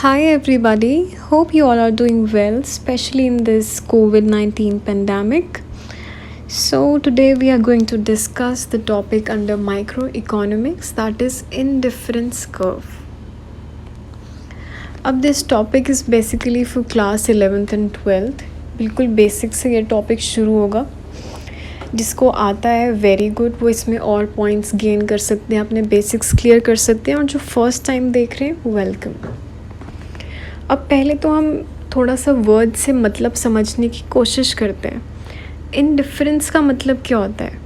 Hi everybody, hope you all are doing well, especially in this COVID 19 pandemic. So, today we are going to discuss the topic under microeconomics, that is indifference curve. अब this topic is basically for class 11th and 12th. बिल्कुल basic से ये topic शुरू होगा. जिसको आता है very good, वो इसमें और पॉइंट्स गेन कर सकते हैं, अपने बेसिक्स क्लियर कर सकते हैं. और जो फर्स्ट टाइम देख रहे हैं वेलकम. अब पहले तो हम थोड़ा सा वर्ड से मतलब समझने की कोशिश करते हैं. इनडिफरेंस का मतलब क्या होता है?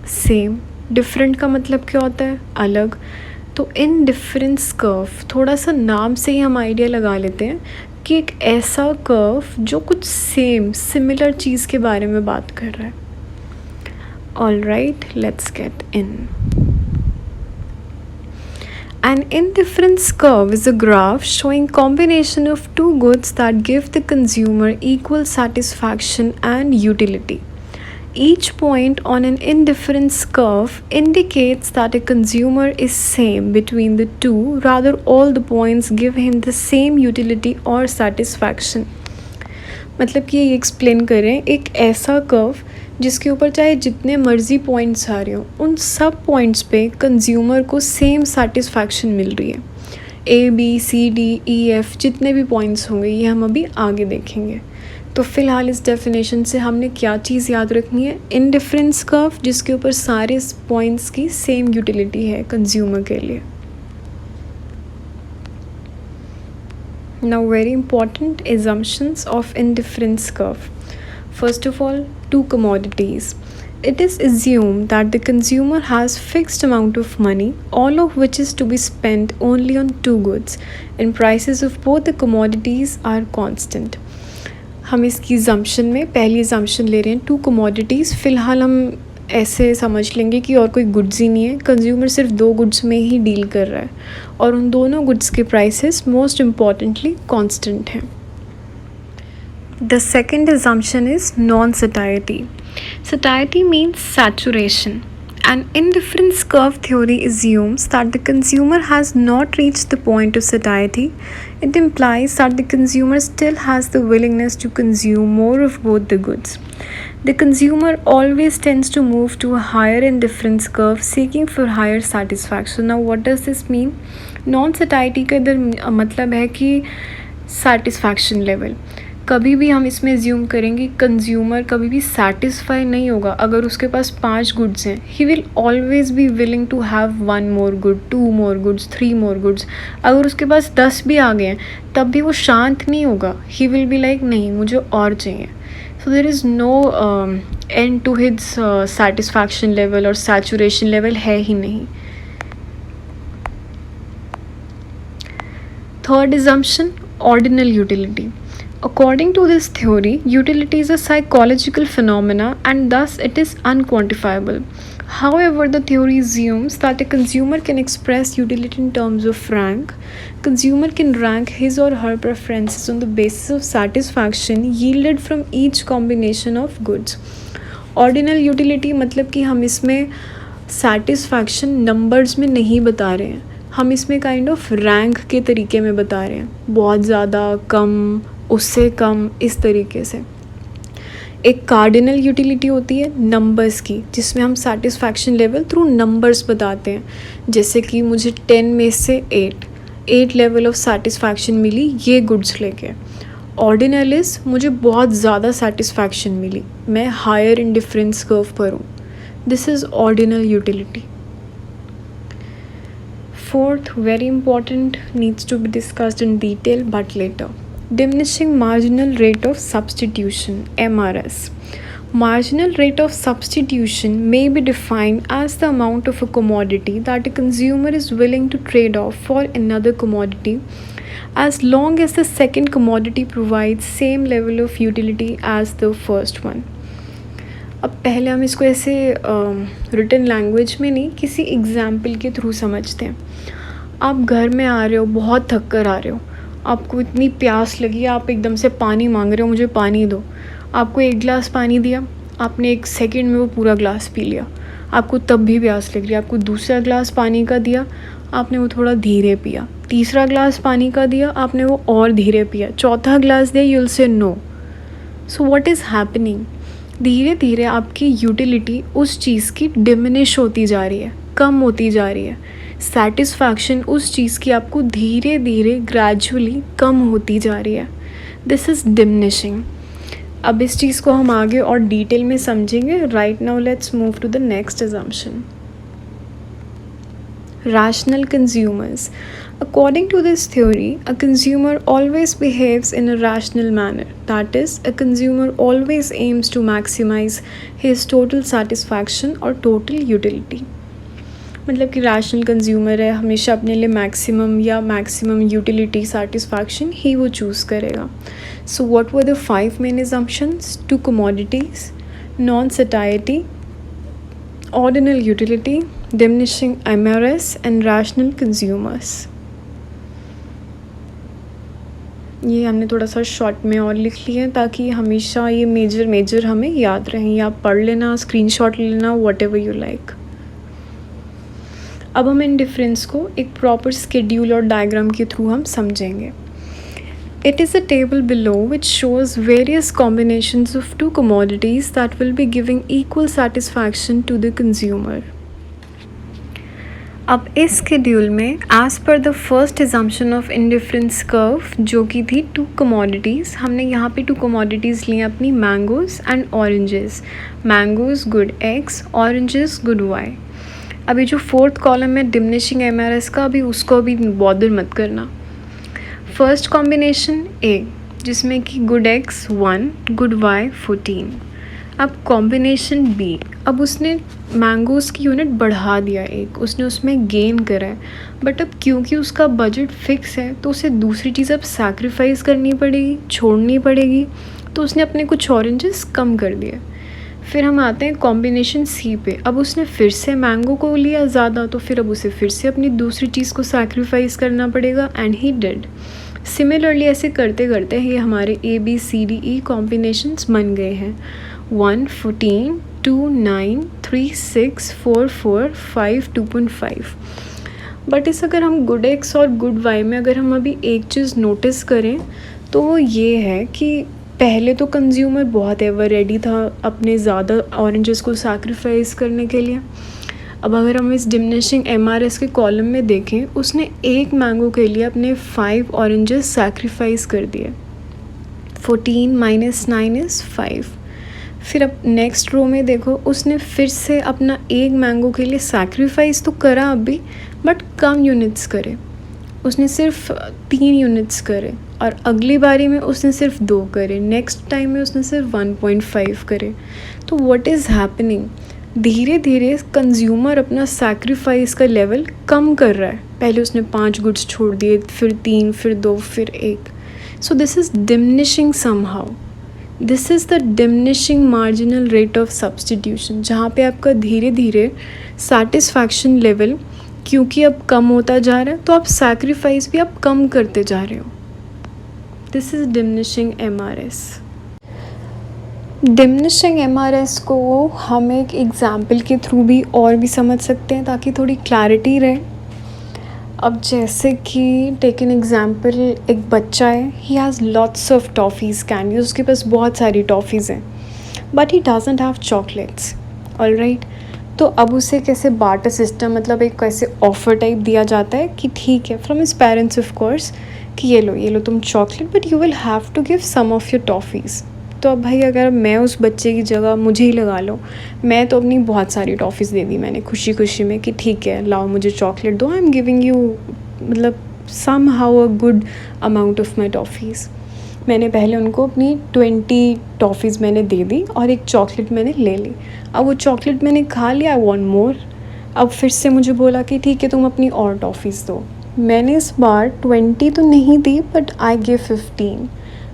सेम. डिफरेंट का मतलब क्या होता है? अलग. तो इनडिफरेंस कर्व, थोड़ा सा नाम से ही हम आइडिया लगा लेते हैं कि एक ऐसा कर्व जो कुछ सिमिलर चीज़ के बारे में बात कर रहा है. Alright, let's get in. An indifference curve is a graph showing combination of two goods that give the consumer equal satisfaction and utility. Each point on an indifference curve indicates that a consumer is same between the two, rather all the points give him the same utility or satisfaction. मतलब कि ये explain करें, एक ऐसा curve जिसके ऊपर चाहे जितने मर्ज़ी पॉइंट्स आ रहे हो, उन सब पॉइंट्स पे कंज्यूमर को सेम सेटिस्फैक्शन मिल रही है. A B C D E F जितने भी पॉइंट्स होंगे ये हम अभी आगे देखेंगे. तो फ़िलहाल इस डेफिनेशन से हमने क्या चीज़ याद रखनी है? इनडिफरेंस कर्व जिसके ऊपर सारे पॉइंट्स की सेम यूटिलिटी है कंज्यूमर के लिए. Now very important assumptions of indifference curve. First of all, two commodities. It is assumed that the consumer has fixed amount of money, all of which is to be spent only on two goods, and prices of both the commodities are constant. हम इसकी assumption में पहली assumption ले रहे हैं two commodities. फ़िलहाल हम ऐसे समझ लेंगे कि और कोई गुड्स ही नहीं है, कंज्यूमर सिर्फ दो गुड्स में ही डील कर रहा है और उन दोनों गुड्स के प्राइसेस मोस्ट इम्पॉर्टेंटली कांस्टेंट हैं. The second assumption is non-satiety. Satiety means saturation. An indifference curve theory assumes that the consumer has not reached the point of satiety. It implies that the consumer still has the willingness to consume more of both the goods. The consumer always tends to move to a higher indifference curve, seeking for higher satisfaction. Now, what does this mean? Non-satiety का इधर मतलब है कि satisfaction level. कभी भी हम इसमें assume करेंगे कंज्यूमर कभी भी सेटिस्फाई नहीं होगा. अगर उसके पास 5 गुड्स हैं, he will always be willing to have 1 more good, 2 more goods, 3 more goods. अगर उसके पास 10 भी आ गए हैं तब भी वो शांत नहीं होगा. ही विल बी लाइक नहीं, मुझे और चाहिए. So there is no end to his satisfaction level और saturation level है ही नहीं. Third assumption, ordinal utility. According to this theory, utility is a psychological phenomena and thus it is unquantifiable. However, the theory assumes that a consumer can express utility in terms of rank. Consumer can rank his or her preferences on the basis of satisfaction yielded from each combination of goods. Ordinal utility मतलब कि हम इसमें satisfaction numbers में नहीं बता रहे हैं, हम इसमें काइंड ऑफ रैंक के तरीके में बता रहे हैं. बहुत ज़्यादा, कम, उससे कम, इस तरीके से. एक कार्डिनल यूटिलिटी होती है नंबर्स की, जिसमें हम सेटिस्फैक्शन लेवल थ्रू नंबर्स बताते हैं. जैसे कि मुझे 10 में से 8 लेवल ऑफ सेटिस्फैक्शन मिली ये गुड्स लेके. ऑर्डिनल इज़ मुझे बहुत ज़्यादा सेटिस्फैक्शन मिली, मैं हायर इंडिफरेंस कर्व पर हूँ. This is ordinal utility. Fourth, very important, needs to be discussed in detail but later. Diminishing marginal rate of substitution, MRS. Marginal rate of substitution may be defined as the amount of a commodity that a consumer is willing to trade off for another commodity as long as the second commodity provides same level of utility as the first one. अब पहले हम इसको ऐसे written language में नहीं, किसी example के through समझते हैं. आप घर में आ रहे हो, बहुत थक कर आ रहे हो, आपको इतनी प्यास लगी, आप एकदम से पानी मांग रहे हो, मुझे पानी दो. आपको 1 गिलास पानी दिया, आपने 1 सेकेंड में वो पूरा ग्लास पी लिया. आपको तब भी प्यास लग रही है, आपको दूसरा ग्लास पानी का दिया, आपने वो थोड़ा धीरे पिया, तीसरा ग्लास पानी का दिया, आपने वो और धीरे पिया, चौथा ग्लास दिया, you will say no. So what is happening, धीरे धीरे आपकी यूटिलिटी उस चीज़ की डिमिनिश होती जा रही है, कम होती जा रही है। सेटिस्फैक्शन उस चीज़ की आपको धीरे धीरे ग्रेजुअली कम होती जा रही है। This is diminishing. अब इस चीज़ को हम आगे और डिटेल में समझेंगे। Right now let's move to the next assumption. Rational consumers. According to this theory, a consumer always behaves in a rational manner. That is, a consumer always aims to maximize his total satisfaction or total utility. मतलब कि rational consumer है, हमेशा अपने लिए maximum या maximum utility satisfaction ही वो choose करेगा। So what were the 5 main assumptions? 2 commodities, non-satiety, ordinal utility, diminishing MRS, and rational consumers. ये हमने थोड़ा सा शॉर्ट में और लिख लिया ताकि हमेशा ये मेजर हमें याद रहें, या आप पढ़ लेना, स्क्रीनशॉट ले लेना, whatever you like. अब हम इन डिफरेंस को एक प्रॉपर स्केड्यूल और डायग्राम के थ्रू हम समझेंगे. It is a table below which shows various combinations of 2 commodities that will be giving equal satisfaction to the consumer. अब इस शेड्यूल में as per the first assumption of indifference curve जो कि थी 2 commodities, हमने यहाँ पे 2 commodities ली अपनी mangoes and oranges. Mangoes good X, oranges good Y. अभी जो 4th कॉलम में डिमिनिशिंग MRS का, अभी उसको भी बॉदर मत करना. फर्स्ट कॉम्बिनेशन A जिसमें कि गुड X 1, गुड Y 14. अब कॉम्बिनेशन B, अब उसने मैंगोज़ की यूनिट बढ़ा दिया एक, उसने उसमें गेन करा है, बट अब क्योंकि उसका बजट फिक्स है तो उसे दूसरी चीज़ अब सैक्रिफाइस करनी पड़ेगी, छोड़नी पड़ेगी, तो उसने अपने कुछ ऑरेंजेस कम कर दिए. फिर हम आते हैं कॉम्बिनेशन C पे. अब उसने फिर से मैंगो को लिया ज़्यादा, तो फिर अब उसे फिर से अपनी दूसरी चीज़ को सैक्रिफाइस करना पड़ेगा, एंड ही डिड. सिमिलरली ऐसे करते करते ये हमारे ABCDE कॉम्बिनेशंस बन गए हैं. 1 14, 2 9, 3 6, 4 4, 5 2.5. बट इस अगर हम गुड X और गुड Y में अगर हम अभी एक चीज़ नोटिस करें तो वो ये है कि पहले तो कंज्यूमर बहुत एवर रेडी था अपने ज़्यादा ऑरेंजेस को सैक्रिफाइस करने के लिए. अब अगर हम इस डिमिनिशिंग MRS के कॉलम में देखें, उसने एक मैंगो के लिए अपने 5 ऑरेंजेस सैक्रिफाइस कर दिए. 14 - 9 इज़ 5. फिर अब नेक्स्ट रो में देखो, उसने फिर से अपना एक मैंगो के लिए सैक्रिफाइस तो करा अभी, बट कम यूनिट्स करे. उसने सिर्फ 3 यूनिट्स करे, और अगली बारी में उसने सिर्फ 2 करे, नेक्स्ट टाइम में उसने सिर्फ 1.5 करे. तो व्हाट इज़ हैपनिंग, धीरे धीरे कंज्यूमर अपना सैक्रिफाइस का लेवल कम कर रहा है. पहले उसने 5 गुड्स छोड़ दिए, फिर 3, फिर 2, फिर 1. So this is diminishing somehow. This is the diminishing marginal rate of substitution, जहाँ पे आपका धीरे धीरे सेटिस्फैक्शन लेवल क्योंकि अब कम होता जा रहा है, तो आप सैक्रिफाइस भी आप कम करते जा रहे हो. This is diminishing MRS. Diminishing MRS को हम एक एग्ज़ाम्पल के थ्रू भी और भी समझ सकते हैं ताकि थोड़ी क्लैरिटी रहे. अब जैसे कि टेक एन एग्ज़ाम्पल, एक बच्चा है, he has lots of toffees, candies, उसके पास बहुत सारी टॉफ़ीज़ हैं, but he doesn't have chocolates. Alright, तो अब उसे कैसे बार्टर सिस्टम, मतलब एक कैसे ऑफ़र टाइप दिया जाता है कि ठीक है, from his parents of course, कि ये लो तुम chocolate, but you will have to give some of your toffees. तो अब भाई अगर मैं उस बच्चे की जगह मुझे ही लगा लो, मैं तो अपनी बहुत सारी टॉफ़ीज़ दे दी मैंने खुशी खुशी में कि ठीक है लाओ मुझे चॉकलेट दो, आई एम गिविंग यू मतलब somehow a good amount of my toffees. मैंने पहले उनको अपनी 20 टॉफ़ीज़ मैंने दे दी और एक चॉकलेट मैंने ले ली. अब वो चॉकलेट मैंने खा लिया, आई वॉन्ट मोर. अब फिर से मुझे बोला कि ठीक है तुम अपनी और टॉफ़ीज़ दो. मैंने इस बार 20 तो नहीं दी, बट आई गिव 15.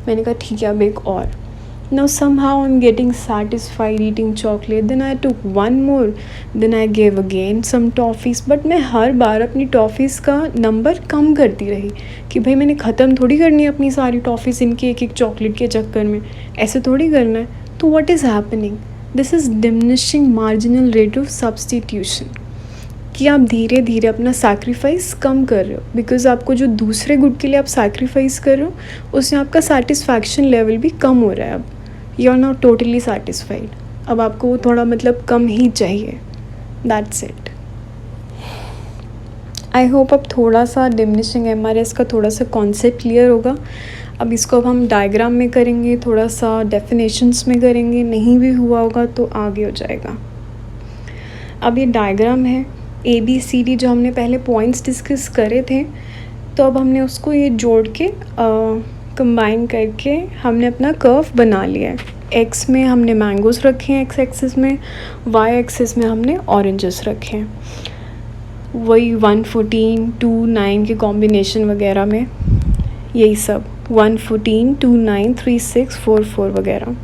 मैंने कहा ठीक है अब एक और. Now somehow I'm getting satisfied eating chocolate. Then I took one more. Then I gave again some toffees. But मैं हर बार अपनी टॉफ़ीज़ का नंबर कम करती रही कि भाई मैंने ख़त्म थोड़ी करनी है अपनी सारी टॉफ़ीज़ इनके एक एक चॉकलेट के चक्कर में, ऐसे थोड़ी करना है. तो what is happening? This is diminishing marginal rate of substitution. कि आप धीरे धीरे अपना सैक्रिफाइस कम कर रहे हो, बिकॉज आपको जो दूसरे गुड के लिए आप सैक्रिफाइस कर रहे हो उसमें आपका सेटिस्फैक्शन लेवल भी कम हो रहा है। अब you are not totally satisfied, अब आपको वो थोड़ा मतलब कम ही चाहिए। That's it. आई होप अब थोड़ा सा डिमिनिशिंग MRS का थोड़ा सा कॉन्सेप्ट क्लियर होगा। अब इसको अब हम डायग्राम में करेंगे, थोड़ा सा डेफिनेशंस में करेंगे, नहीं भी हुआ होगा तो आगे हो जाएगा। अब ये डायग्राम है ABCD, जो हमने पहले पॉइंट्स डिस्कस करे थे, तो अब हमने उसको ये जोड़ के कंबाइन करके हमने अपना कर्व बना लिया है। एक्स में हमने मैंगोस रखे हैं एक्स एक्सिस में, वाई एक्सिस में हमने ऑरेंजेस रखे हैं, वही 114, 2, 9 के कॉम्बिनेशन वगैरह में, यही सब 114, 2, 9, 3, 6, 4, 4 वगैरह।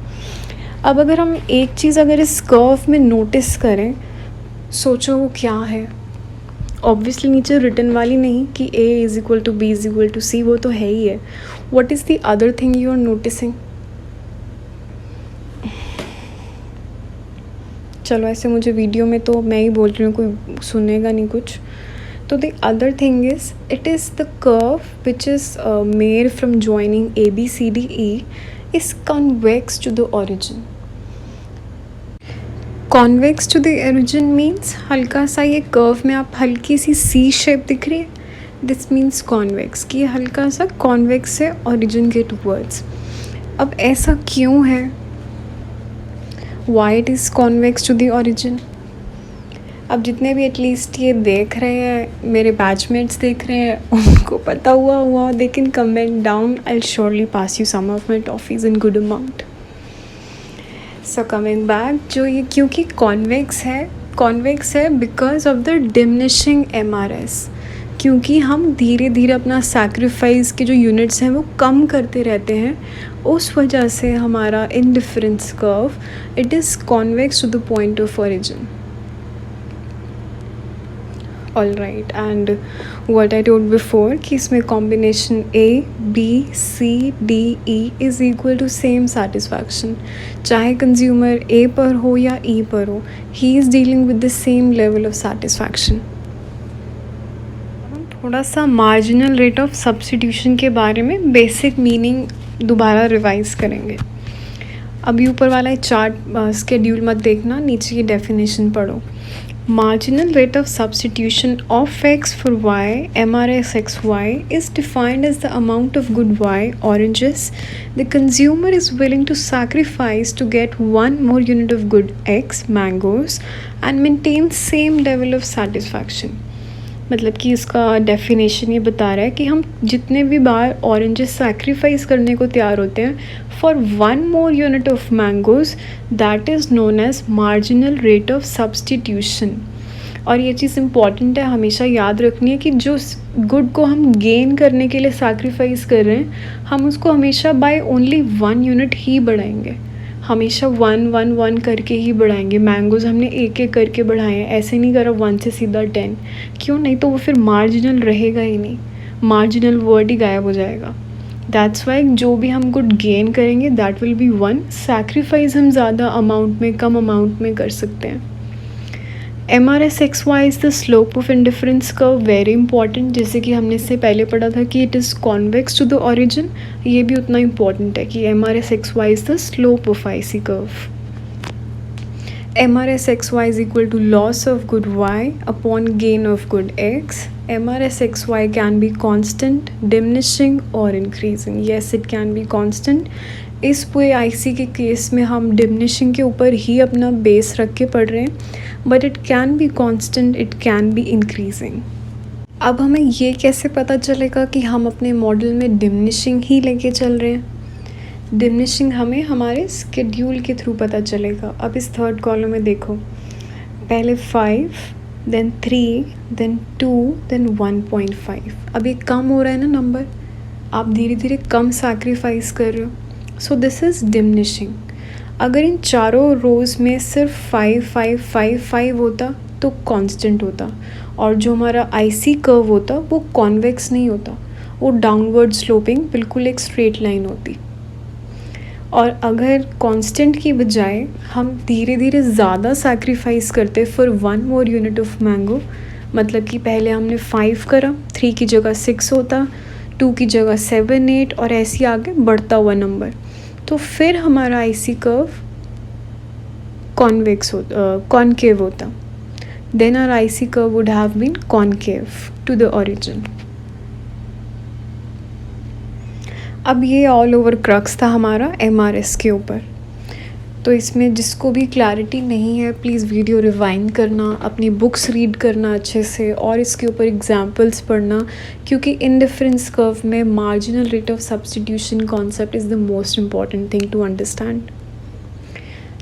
अब अगर हम एक चीज़ अगर इस कर्व में नोटिस करें, सोचो वो क्या है। ऑब्वियसली नीचे रिटन वाली नहीं कि A = B = C, वो तो है ही है। What is the other thing you are noticing? चलो ऐसे मुझे वीडियो में तो मैं ही बोल रही हूँ, कोई सुनेगा नहीं कुछ। तो the other thing is it is the curve which is made from joining ABCDE is convex to the origin. Convex to the origin means हल्का सा ये कर्व में आप हल्की सी C शेप दिख रही है, दिस मीन्स कॉन्वेक्स, कि ये हल्का सा कॉन्वेक्स है ओरिजिन के टूवर्ड्स। अब ऐसा क्यों है? Why it is convex to the origin? अब जितने भी एटलीस्ट ये देख रहे हैं, मेरे बैचमेट्स देख रहे हैं, उनको पता हुआ they can comment down, I will surely pass you some of my toffees in good amount. So coming back, जो ये क्योंकि कॉन्वेक्स है because of the diminishing MRS, क्योंकि हम धीरे धीरे अपना सैक्रिफाइस के जो यूनिट्स हैं वो कम करते रहते हैं, उस वजह से हमारा indifference curve it is convex to the point of origin. All right, and what I told before कि इसमें combination ABCDE is equal to same satisfaction, चाहे कंज्यूमर A पर हो या E पर हो, he is dealing with the same level of satisfaction. थोड़ा सा मार्जिनल रेट ऑफ सब्स्टिट्यूशन के बारे में बेसिक मीनिंग दोबारा रिवाइज करेंगे। अभी ऊपर वाला चार्ट स्केड्यूल मत देखना, नीचे की डेफिनेशन पढ़ो। Marginal rate of substitution of X for Y, MRS XY, is defined as the amount of good Y, oranges, the consumer is willing to sacrifice to get one more unit of good X, mangoes, and maintain same level of satisfaction. मतलब कि इसका definition ये बता रहा है कि हम जितने भी बार ऑरेंजेस सैक्रिफाइस करने को तैयार होते हैं for 1 more unit of mangoes, that is known as marginal rate of substitution. और ये चीज़ इम्पॉर्टेंट है, हमेशा याद रखनी है कि जो गुड को हम गेन करने के लिए सैक्रिफाइस कर रहे हैं, हम उसको हमेशा बाय ओनली 1 यूनिट ही बढ़ाएंगे, हमेशा 1 करके ही बढ़ाएंगे। मैंगोज़ हमने एक एक करके बढ़ाए हैं, ऐसे नहीं करा 1 से सीधा 10, क्यों? नहीं तो वो फिर मार्जिनल रहेगा ही नहीं, मार्जिनल वर्ड ही गायब हो जाएगा। दैट्स वाई जो भी हम गुड गेन करेंगे दैट विल बी 1, सैक्रिफाइस हम ज़्यादा अमाउंट में कम अमाउंट में कर सकते हैं। MRS XY is the slope of indifference curve, very important, जैसे कि हमने इससे पहले पढ़ा था कि it is convex to the origin, ये भी उतना इंपॉर्टेंट है कि MRS XY is the slope of IC curve. MRS XY is equal to loss of good Y upon gain of good X. MRS XY can be constant, diminishing or increasing. Yes, it can be constant. इस पूरे IC के case में हम diminishing के ऊपर ही अपना base रख के पढ़ रहे हैं, but it can be constant, it can be increasing. अब हमें ये कैसे पता चलेगा कि हम अपने मॉडल में डिमिनिशिंग ही लेके चल रहे हैं? डिमिनिशिंग हमें हमारे स्केड्यूल के थ्रू पता चलेगा। अब इस थर्ड कॉलम में देखो, पहले 5, देन 3, देन 2, देन 1.5। अब ये कम हो रहा है ना नंबर, आप धीरे धीरे कम सैक्रिफाइस कर रहे हो, सो दिस इज़ डिमिनिशिंग। अगर इन चारों रोज़ में सिर्फ 5, 5, 5, 5 होता तो कांस्टेंट होता, और जो हमारा IC कर्व होता वो कॉन्वेक्स नहीं होता, वो डाउनवर्ड स्लोपिंग बिल्कुल एक स्ट्रेट लाइन होती। और अगर कांस्टेंट की बजाय हम धीरे धीरे ज़्यादा सैक्रिफाइस करते for 1 more unit of mango, मतलब कि पहले हमने 5 करा, 3 की जगह 6 होता, 2 की जगह 7 8 और ऐसे आगे बढ़ता हुआ नंबर। तो फिर हमारा आईसी कर्व कॉन्केव होता। Then our IC curve would have been concave to the origin. अब ये ऑल ओवर क्रक्स था हमारा एमआरएस के ऊपर। तो इसमें जिसको भी क्लैरिटी नहीं है प्लीज़ वीडियो रिवाइंड करना, अपनी बुक्स रीड करना अच्छे से और इसके ऊपर एग्जांपल्स पढ़ना, क्योंकि इंडिफरेंस कर्व में marginal rate of substitution concept is the most important thing to understand.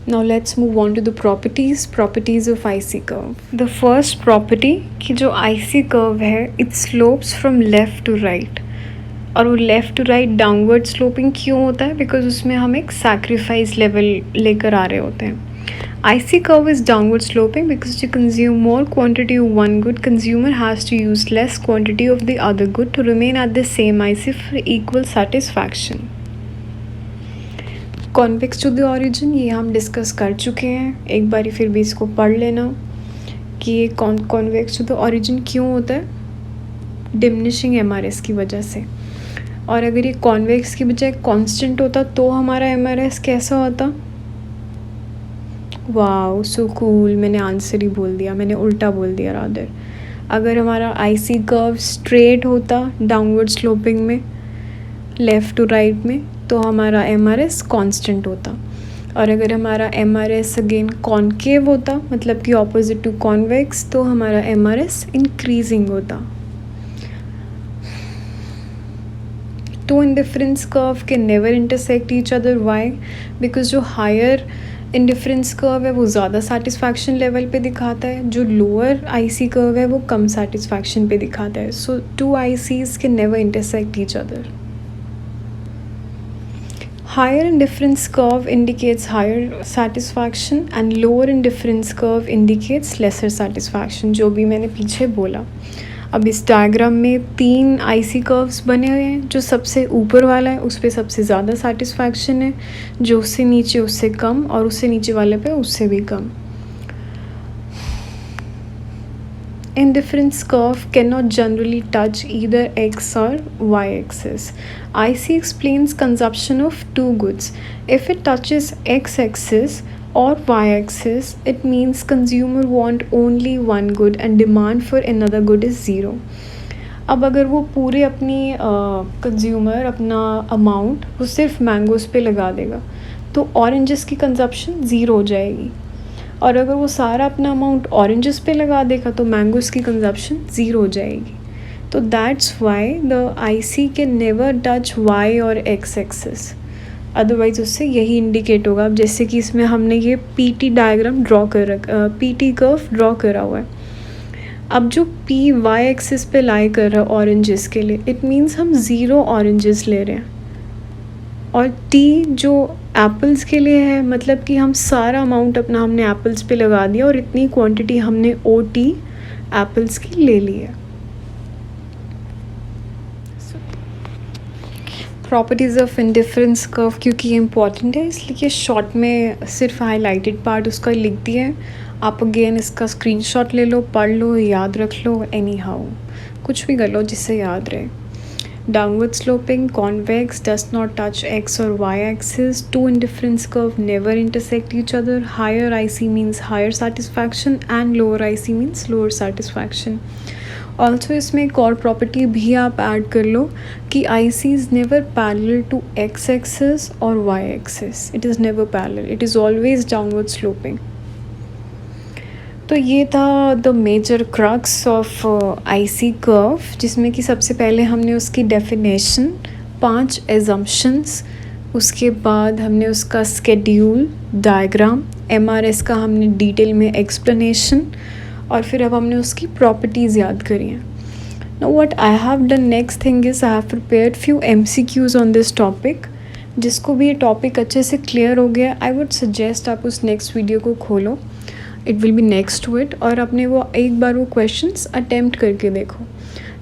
Now let's move on to the properties of IC curve. The first property कि जो IC curve है it slopes from left to right, और वो left to right downward sloping क्यों होता है? Because उसमें हम एक सैक्रिफाइस लेवल लेकर आ रहे होते हैं। IC curve is downward sloping because to consume more quantity of one good consumer has to use less quantity of the other good to remain at the same IC for equal satisfaction. Convex to the origin ये हम discuss कर चुके हैं, एक बारी फिर भी इसको पढ़ लेना कि ये कॉन्वेक्स टू द ऑरिजिन क्यों होता है, डिमिनिशिंग एमआरएस की वजह से। और अगर ये कॉन्वेक्स की बजाय कांस्टेंट होता तो हमारा एमआरएस कैसा होता? वाओ सो कूल, मैंने आंसर ही बोल दिया, मैंने उल्टा बोल दिया रादर। अगर हमारा आईसी कर्व स्ट्रेट होता डाउनवर्ड स्लोपिंग में लेफ़्ट टू राइट में तो हमारा एमआरएस कांस्टेंट होता। और अगर हमारा एमआरएस अगेन कॉन्केव होता मतलब कि ऑपोजिट टू कॉन्वेक्स तो हमारा एमआरएस इंक्रीजिंग होता। टू इंडिफरेंस कर्व के never intersect each other. Why? Because जो हायर इंडिफरेंस कर्व है वो ज़्यादा सेटिस्फैक्शन लेवल पे दिखाता है, जो लोअर आईसी कर्व है वो कम सेटिस्फैक्शन पे दिखाता है। सो टू आईसीज के never intersect each other. Higher indifference curve indicates higher satisfaction and lower indifference curve indicates lesser satisfaction, जो भी मैंने पीछे बोला। अब इस डायग्राम में 3 आईसी कर्व्स बने हुए हैं, जो सबसे ऊपर वाला है उस पर सबसे ज़्यादा सेटिस्फैक्शन है, जो उससे नीचे उससे कम और उससे नीचे वाले पे उससे भी कम। Indifference curve cannot generally touch either x or y axis. IC explains consumption of two goods. If it touches x axis or y axis, it means consumer want only one good and demand for another good is zero. अब अगर वो पूरे अपनी consumer अपना amount वो सिर्फ mangoes पे लगा देगा तो ऑरेंजेस की कंजप्शन ज़ीरो हो जाएगी, और अगर वो सारा अपना अमाउंट ऑरेंजेस पे लगा देगा तो मैंगोज़ की कंजप्शन ज़ीरो हो जाएगी। तो that's why the IC can never touch Y और एक्स एक्सिस, अदरवाइज़ उससे यही इंडिकेट होगा। अब जैसे कि इसमें हमने ये पीटी डायग्राम ड्रॉ कर रखा, पीटी कर्व ड्रॉ करा हुआ है। अब जो पी वाई एक्सिस पे लाई कर रहा है ऑरेंजेस के लिए, इट मीन्स हम ज़ीरो ऑरेंजेस ले रहे हैं, और टी जो एप्पल्स के लिए है मतलब कि हम सारा अमाउंट अपना हमने एप्पल्स पे लगा दिया और इतनी क्वांटिटी हमने ओ टी एप्पल्स की ले ली है। प्रॉपर्टीज़ ऑफ इंडिफरेंस कर्व क्योंकि ये इम्पॉर्टेंट है इसलिए शॉर्ट में सिर्फ हाईलाइटेड पार्ट उसका लिख दिया है। आप अगेन इसका स्क्रीनशॉट ले लो, पढ़ लो, याद रख लो, एनी हाउ कुछ भी कर लो जिससे याद रहे। Downward sloping convex does not touch x or y axis. Two indifference curve never intersect each other. Higher IC means higher satisfaction and lower IC means lower satisfaction. Also इसमें एक और property भी आप ऐड कर लो कि IC is never parallel to x axis or y axis. It is never parallel. It is always downward sloping. तो ये था the major crux of IC curve, जिसमें कि सबसे पहले हमने उसकी डेफिनेशन, 5 एजम्पशंस, उसके बाद हमने उसका स्केड्यूल डायग्राम, एमआरएस का हमने डिटेल में एक्सप्लेनेशन, और फिर अब हमने उसकी प्रॉपर्टीज़ याद करी हैं। Now what I have done next thing is I have prepared few MCQs on this topic. जिसको भी ये टॉपिक अच्छे से क्लियर हो गया, आई वुड सजेस्ट आप उस नेक्स्ट वीडियो को खोलो, it will be next to it, और अपने वो एक बार वो क्वेश्चंस अटेम्प्ट करके देखो।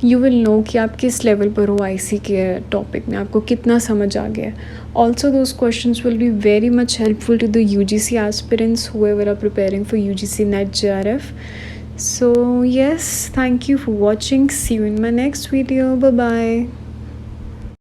यू विल नो कि आप किस लेवल पर हो आईसी के टॉपिक में, आपको कितना समझ आ गया। Also those questions will be very much helpful to the UGC aspirants whoever are preparing for UGC NET JRF. So yes, thank you for watching. See you in my next video. Bye bye.